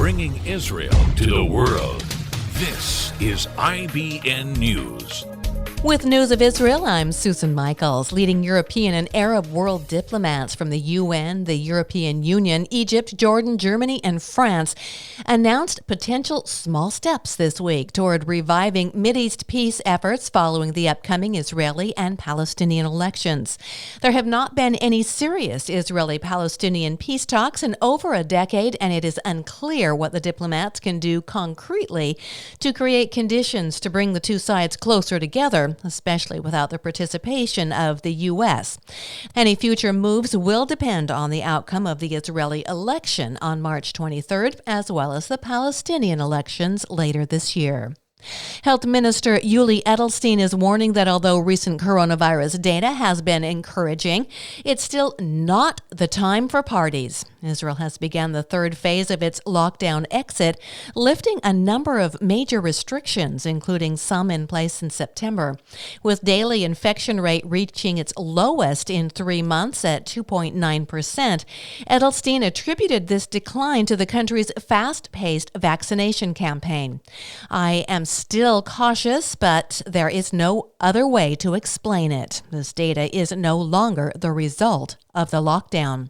bringing Israel to the world. This is IBN News. With news of Israel, I'm Susan Michaels. Leading European and Arab world diplomats from the UN, the European Union, Egypt, Jordan, Germany, and France announced potential small steps this week toward reviving Mideast peace efforts following the upcoming Israeli and Palestinian elections. There have not been any serious Israeli-Palestinian peace talks in over a decade, and it is unclear what the diplomats can do concretely to create conditions to bring the two sides closer together, especially without the participation of the U.S. Any future moves will depend on the outcome of the Israeli election on March 23rd, as well as the Palestinian elections later this year. Health Minister Yuli Edelstein is warning that although recent coronavirus data has been encouraging, it's still not the time for parties. Israel has begun the third phase of its lockdown exit, lifting a number of major restrictions, including some in place in September. With daily infection rate reaching its lowest in 3 months at 2.9%, Edelstein attributed this decline to the country's fast-paced vaccination campaign. I am still cautious, but there is no other way to explain it. This data is no longer the result of the lockdown.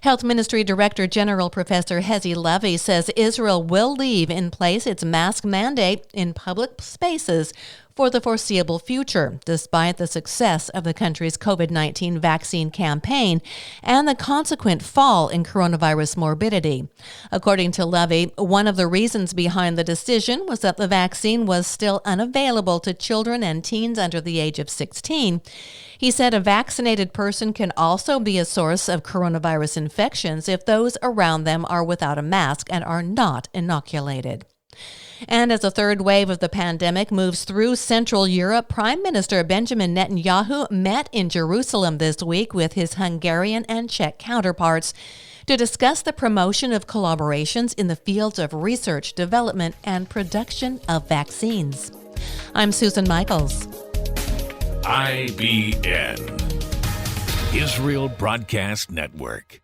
Health Ministry Director General Professor Hezi Levy says Israel will leave in place its mask mandate in public spaces for the foreseeable future, despite the success of the country's COVID-19 vaccine campaign and the consequent fall in coronavirus morbidity. According to Levy, one of the reasons behind the decision was that the vaccine was still unavailable to children and teens under the age of 16. He said a vaccinated person can also be a source of coronavirus infections if those around them are without a mask and are not inoculated. And as a third wave of the pandemic moves through Central Europe, Prime Minister Benjamin Netanyahu met in Jerusalem this week with his Hungarian and Czech counterparts to discuss the promotion of collaborations in the fields of research, development, and production of vaccines. I'm Susan Michaels. IBN, Israel Broadcast Network.